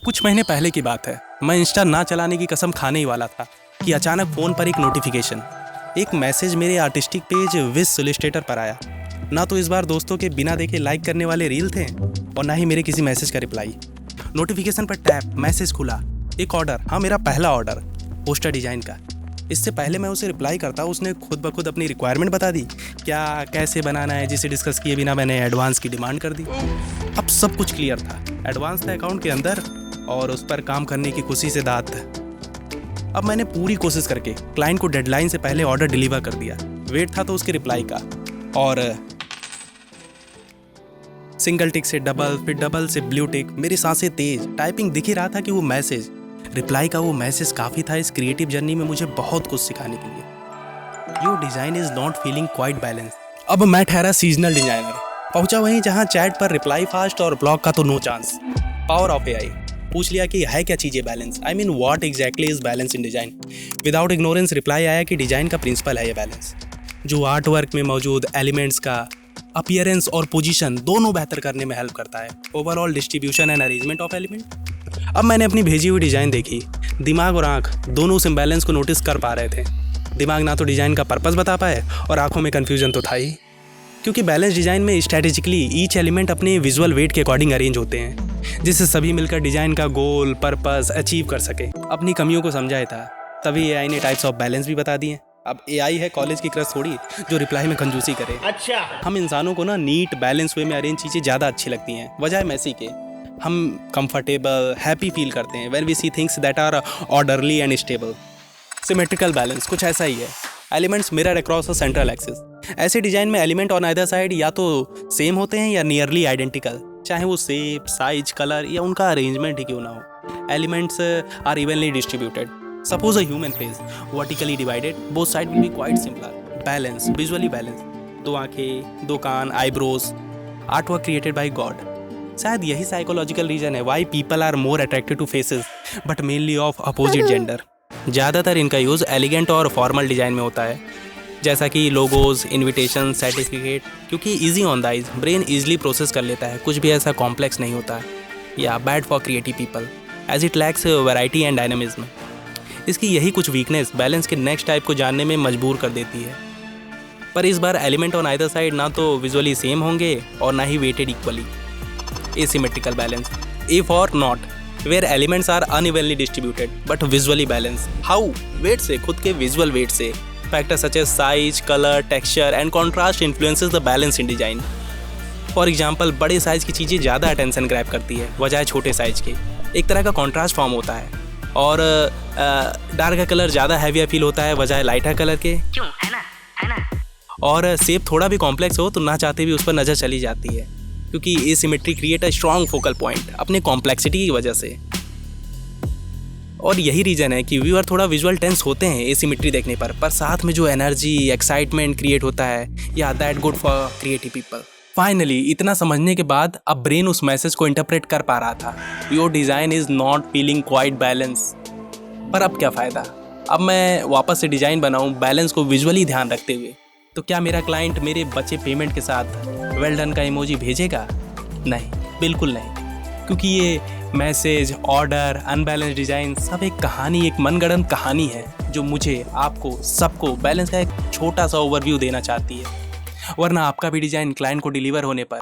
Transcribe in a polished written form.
कुछ महीने पहले की बात है। मैं इंस्टा ना चलाने की कसम खाने ही वाला था कि अचानक फ़ोन पर एक नोटिफिकेशन, एक मैसेज मेरे आर्टिस्टिक पेज विश सोलिसिटेटर पर आया। ना तो इस बार दोस्तों के बिना देखे लाइक करने वाले रील थे और ना ही मेरे किसी मैसेज का रिप्लाई। नोटिफिकेशन पर टैप, मैसेज खुला, एक ऑर्डर, हाँ मेरा पहला ऑर्डर, पोस्टर डिजाइन का। इससे पहले मैं उसे रिप्लाई करता उसने खुद ब खुद अपनी रिक्वायरमेंट बता दी, क्या कैसे बनाना है, जिसे डिस्कस किए बिना मैंने एडवांस की डिमांड कर दी। अब सब कुछ क्लियर था, एडवांस था अकाउंट के अंदर और उस पर काम करने की खुशी से दांत। अब मैंने पूरी कोशिश करके क्लाइंट को डेडलाइन से पहले ऑर्डर डिलीवर कर दिया। वेट था तो उसके रिप्लाई का, और सिंगल टिक से डबल, फिर डबल से ब्लू टिक। मेरी सांसें तेज, टाइपिंग दिख ही रहा था कि वो मैसेज, रिप्लाई का वो मैसेज काफ़ी था इस क्रिएटिव जर्नी में मुझे बहुत कुछ सिखाने के लिए। Your design is not feeling quite balance. अब मैं ठहरा सीजनल डिजाइनर, पहुंचा वहीं जहां चैट पर रिप्लाई फास्ट और ब्लॉग का तो no chance. Power of AI, पूछ लिया कि है क्या चीज़ें balance, I mean what exactly is balance in design. Without ignorance reply आया कि डिजाइन का प्रिंसिपल है ये बैलेंस, जो आर्ट वर्क में मौजूद एलिमेंट्स का अपीयरेंस और पोजीशन दोनों बेहतर करने में हेल्प करता है, overall distribution and arrangement of element. अब मैंने अपनी भेजी हुई डिजाइन देखी, दिमाग और आंख दोनों उस इम्बैलेंस को नोटिस कर पा रहे थे। दिमाग ना तो डिजाइन का पर्पस बता पाए और आंखों में कन्फ्यूजन तो था ही, क्योंकि बैलेंस डिजाइन में स्ट्रेटेजिकली ईच एलिमेंट अपने विजुअल वेट के अकॉर्डिंग अरेंज होते हैं, जिससे सभी मिलकर डिजाइन का गोल पर्पस अचीव कर सके। अपनी कमियों को समझाया था, तभी एआई ने टाइप्स ऑफ बैलेंस भी बता दिए। अब एआई है कॉलेज की क्रश थोड़ी जो रिप्लाई में कंजूसी करे। अच्छा, हम इंसानों को ना नीट बैलेंस वे में अरेंज चीज़ें ज़्यादा अच्छी लगती हैं बजाय मैसी के। हम कंफर्टेबल हैप्पी फील करते हैं when we see things that are orderly and stable. Symmetrical balance कुछ ऐसा ही है, elements mirror across a central axis. ऐसे डिजाइन में एलिमेंट ऑन आइदर साइड या तो सेम होते हैं या नियरली आइडेंटिकल, चाहे वो शेप, साइज, कलर या उनका अरेंजमेंट ही क्यों ना हो। Elements are evenly distributed. Suppose a human face, vertically divided, both sides will be quite similar. Balance, visually balanced. दो आंखें, दो कान, eyebrows, artwork created by God. शायद यही साइकोलॉजिकल रीजन है why people are more attracted to faces, but mainly of opposite gender. ज़्यादातर इनका use elegant और formal design में होता है, जैसा कि लोगोज, इन्विटेशन, सर्टिफिकेट, क्योंकि easy on the eyes, brain easily process कर लेता है, कुछ भी ऐसा कॉम्प्लेक्स नहीं होता है। या bad for creative people as it lacks variety and dynamism. इसकी यही कुछ वीकनेस बैलेंस के नेक्स्ट टाइप को जानने में मजबूर कर देती है। पर इस बार एलिमेंट ऑन आइदर साइड ना तो विजुअली सेम होंगे और ना ही weighted equally. Asymmetrical balance, if और not, where elements are unevenly distributed but visually balance. How? Weight से, खुद के विजुअल वेट से। Factor such as size, colour, texture and contrast influences the balance in design. For example, बड़े size की चीज़ें ज़्यादा attention grab करती है बजाय छोटे साइज के, एक तरह का कॉन्ट्रास्ट फॉर्म होता है। और डार्क कलर ज़्यादा हैवी फील होता है बजाय लाइटर कलर के, क्यों? है ना? और शेप थोड़ा भी कॉम्प्लेक्स हो तो ना चाहते भी उस पर नज़र चली जाती है, क्योंकि asymmetry create a strong focal point अपने कॉम्प्लेक्सिटी की वजह से। और यही रीज़न है कि व्यूअर थोड़ा विजुअल टेंस होते हैं एसिमेट्री देखने पर साथ में जो एनर्जी, एक्साइटमेंट क्रिएट होता है, या that good for creative people. Finally इतना समझने के बाद अब ब्रेन उस मैसेज को इंटरप्रेट कर पा रहा था, your design is not feeling quite balance. पर अब क्या फ़ायदा, अब मैं वापस से डिज़ाइन बनाऊं बैलेंस को विजुअली ध्यान रखते हुए, तो क्या मेरा क्लाइंट मेरे बचे पेमेंट के साथ वेल डन का इमोजी भेजेगा? नहीं, बिल्कुल नहीं, क्योंकि ये मैसेज, ऑर्डर, अनबैलेंस डिज़ाइन सब एक कहानी, एक मनगढ़ंत कहानी है जो मुझे, आपको, सबको बैलेंस का एक छोटा सा ओवरव्यू देना चाहती है। वरना आपका भी डिज़ाइन क्लाइंट को डिलीवर होने पर